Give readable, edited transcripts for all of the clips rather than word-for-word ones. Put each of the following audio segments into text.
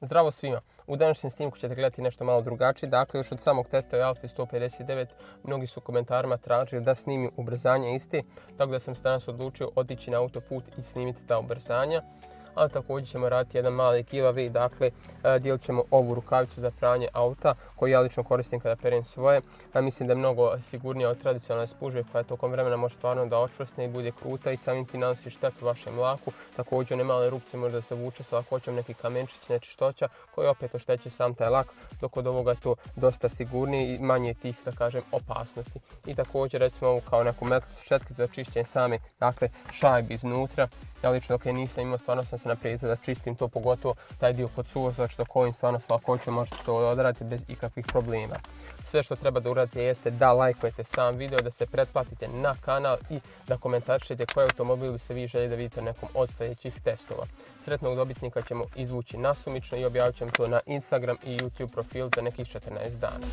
Zdravo svima! U današnjem snimku ćete gledati nešto malo drugačije. Dakle, još od samog testa u Alfi 159 mnogi su komentarima tražili da snimim ubrzanje isti, tako da sam se danas odlučio otići na autoput i snimiti ta ubrzanja. Ali također ćemo raditi jedan mali giveaway, dakle dijelit ćemo ovu rukavicu za pranje auta koju ja lično koristim kada perem svoje. Mislim da je mnogo sigurnija od tradicionalne spužve koja tokom vremena može stvarno da očvrsne i bude kruta i samim tim nanosi štetu vašem laku. Također one male rupce može da se vuče sa lakoćom neki kamenčić, nečistoća koji opet ošteće sam taj lak, dok od ovoga je to dosta sigurnije i manje tih, da kažem, opasnosti. I također recimo ovu kao neku metlicu šetkicu za čišćenje same, dakle, šajbi iznutra. Ja lično dok je nisam imao, stvarno sam se naprijedao da čistim to, pogotovo taj dio kod suvozača, dok ovim stvarno s lakoćom možete to odraditi bez ikakvih problema. Sve što treba da uradite jeste da lajkujete sam video, da se pretplatite na kanal i da komentarišete koji automobil biste vi željeli da vidite nekom od sljedećih testova. Sretnog dobitnika ćemo izvući nasumično i objavit ćemo to na Instagram i YouTube profil za nekih 14 dana.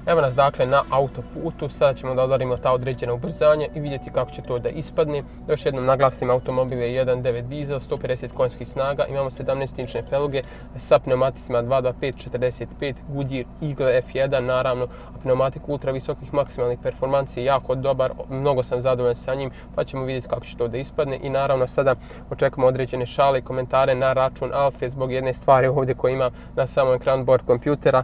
Evo nas dakle na autoputu, sada ćemo da odarimo ta određena ubrzanja i vidjeti kako će to da ispadne. Još jednom naglasim, automobil je 1.9 dizel, 150 konjskih snaga, imamo 17-inčne peluge sa pneumaticima 225/45, Goodyear Eagle F1, naravno pneumatik ultra visokih maksimalnih performanci, jako dobar, mnogo sam zadovoljan sa njim, pa ćemo vidjeti kako će to da ispadne. I naravno sada očekujemo određene šale i komentare na račun Alfe zbog jedne stvari ovdje koju imam na samom ekranu bord kompjutera.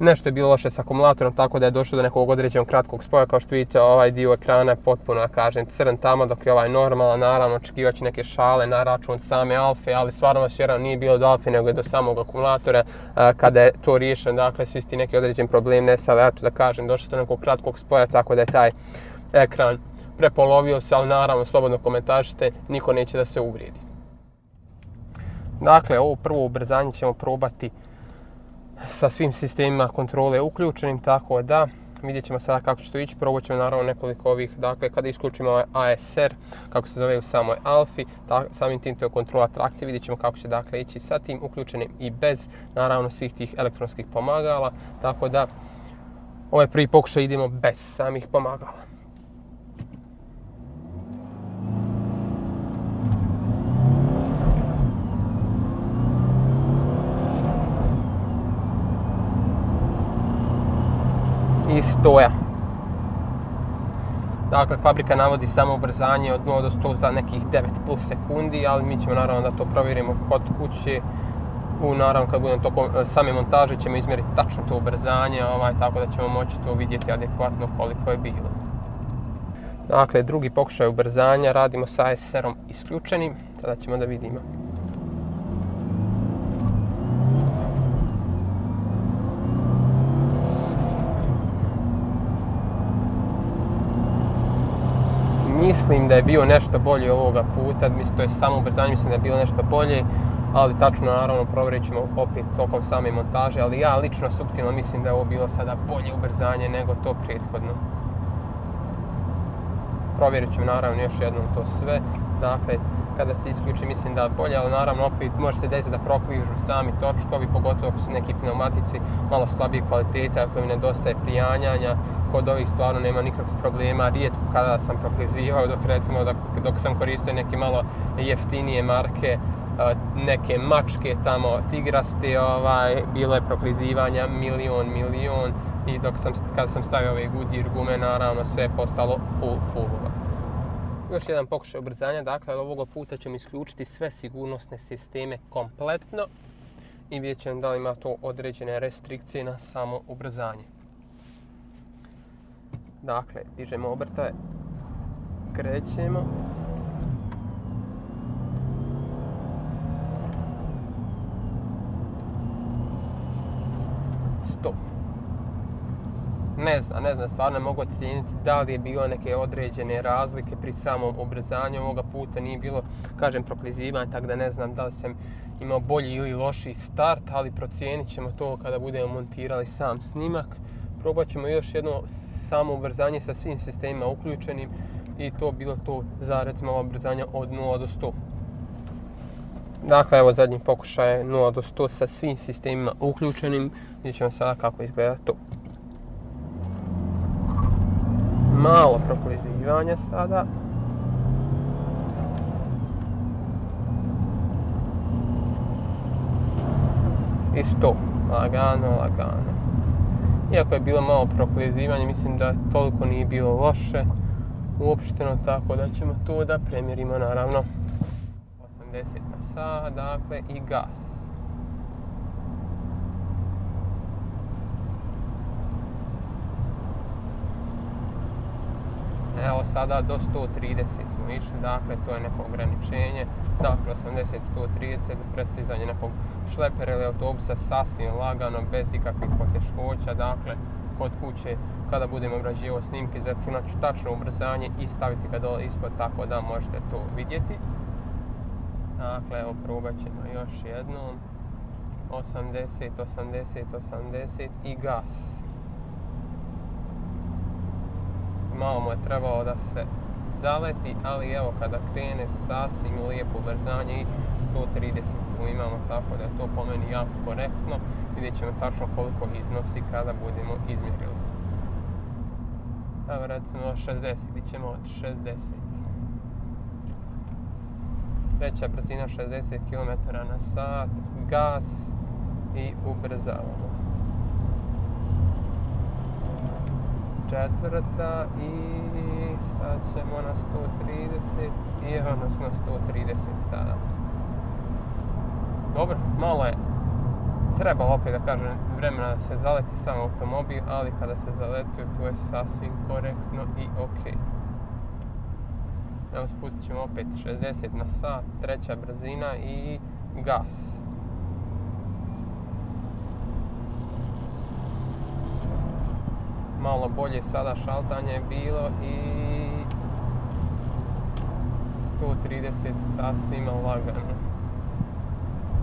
Nešto je bilo loše s akumulatorom, tako da je došlo do nekog određenog kratkog spoja. Kao što vidite, ovaj dio ekrana je potpuno, da kažem, crn tamo, dok je ovaj normalan. Naravno, očekivat će neke šale na račun same Alfe, ali stvarno vas vjerujem nije bilo do Alfe, nego je do samog akumulatora. Kada je to riješeno, dakle, svi ti neki određen problem nestali, eto da kažem, došlo do nekog kratkog spoja, tako da je taj ekran prepolovio se, ali naravno, slobodno komentarišite, niko neće da se uvrijedi. Dakle, ovo prvo ubrzanje ćemo probati sa svim sistemima kontrole uključenim, tako da vidjet ćemo sada kako će to ići. Probat ćemo naravno nekoliko ovih, dakle kada isključimo ovaj ASR, kako se zove u samoj Alfi, samim tim to je kontrola trakcije, vidjet ćemo kako će dakle ići sa tim uključenim i bez naravno svih tih elektronskih pomagala, tako da ovaj prvi pokušaj idemo bez samih pomagala. I stoja. Dakle, fabrika navodi samo ubrzanje od 0 do 100 za nekih 9+ sekundi, ali mi ćemo naravno da to provjerimo kod kuće. Naravno, kad budemo tokom same montaže ćemo izmjeriti tačno to ubrzanje, tako da ćemo moći to vidjeti adekvatno koliko je bilo. Dakle, drugi pokušaj ubrzanja, radimo sa ASR-om isključenim, sada ćemo da vidimo. Mislim da je bio nešto bolje ovoga puta, to je samo ubrzanje, mislim da je bilo nešto bolje, ali tačno naravno provjerit ćemo opet tokom same montaže, ali ja lično suptilno mislim da je ovo bilo sada bolje ubrzanje nego to prethodno. Provjerit ćemo naravno još jednom to sve, dakle kada se isključi mislim da je bolje, ali naravno opet može se desiti da prokližu sami točkovi, pogotovo ako su neki pneumatici malo slabije kvalitete, ako im nedostaje prijanjanja. Kod ovih stvarno nema nikakvih problema, rijetko kada sam proklizivao, dok sam koristio neke malo jeftinije marke, neke mačke tamo tigraste, bilo je proklizivanja milion i kada sam stavio ove Goodyear gume, naravno sve je postalo full. Još jedan pokušaj ubrzanja, dakle ovoga puta ćemo isključiti sve sigurnosne sisteme kompletno i vidjet ćemo da li ima to određene restrikcije na samo ubrzanje. Dakle, dižemo obrtaje, krećemo. Stop. Ne znam, stvarno ne mogu ocijeniti da li je bilo neke određene razlike pri samom ubrzanju. Ovoga puta nije bilo, kažem, proklizivanja, tako da ne znam da li sam imao bolji ili lošiji start, ali procijenit ćemo to kada budemo montirali sam snimak. Probat ćemo još jedno samo ubrzanje sa svim sistemima uključenim i to bilo to za recimo ubrzanja od 0 do 100. Dakle, evo zadnji pokušaj 0 do 100 sa svim sistemima uključenim. Vidjet ćemo sada kako izgleda to. malo proklizivanja sada. I 100, lagano. Iako je bilo malo proklizivanje, mislim da toliko nije bilo loše uopšteno, tako da ćemo to da premjerimo naravno. 80 na sat, dakle, i gas. Evo sada do 130 smo išli, dakle to je neko ograničenje. Dakle 80-130 prestizanje nekog šlepera ili autobusa sasvim lagano, bez ikakvih poteškoća. Dakle, kod kuće kada budem obrađivao snimke izračunat ću tačno ubrzanje i staviti ga dole ispod tako da možete to vidjeti. Dakle, evo probat ćemo još jednom. 80 i gas. Malo mu je trebalo da se zaleti, ali evo kada krene sasvim lijepo ubrzanje i 130 tu imamo, tako da je to po meni jako korektno. Vidjet ćemo tačno koliko iznosi kada budemo izmjerili. Evo recimo 60, ićemo od 60. Treća brzina 60 km na sat, gas i ubrzavamo. Četvrta i sad ćemo na 130 i evo nas na 130 sada. Dobro, malo je trebalo opet da kažem vremena da se zaleti sam automobil, ali kada se zaletio to je sasvim korektno i ok. Evo spustit ćemo opet 60 na sat, treća brzina i gas. Malo bolje sada šaltanje je bilo i 130 sasvim lagano.